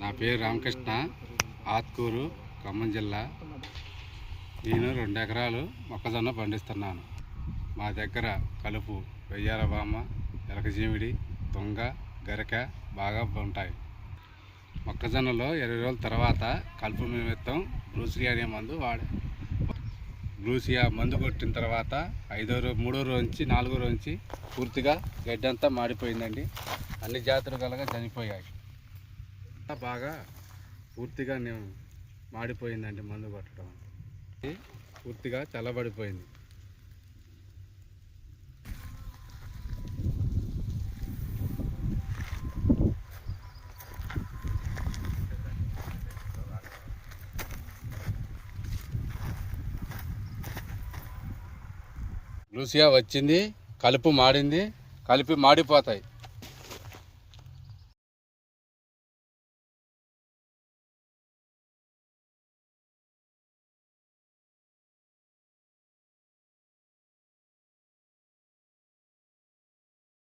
నా పేరు రామకృష్ణ, ఆత్కూరు, ఖమ్మం జిల్లా. నేను 2 ఎకరాలు మొక్కజొన్న పండిస్తున్నాను. మా దగ్గర కలుపు, వెయ్యారబామ, ఎలకజీమిడి, తుంగ, గరిక బాగా ఉంటాయి. మొక్కజొన్నలో 20 రోజుల తర్వాత కలుపు నిమిత్తం బ్రూసియా అనే మందు బ్రూసియా మందు కొట్టిన తర్వాత 3వ రోజు నుంచి 4వ రోజు నుంచి పూర్తిగా గడ్డంతా మాడిపోయిందండి. అన్ని జాతులు కలగా చనిపోయాయి. బాగా పూర్తిగా మాడిపోయిందండి. మందు కొట్టడం పూర్తిగా చల్లబడిపోయింది. బ్రూసియా వచ్చింది, కలుపు మాడింది, కలిపి మాడిపోతాయి.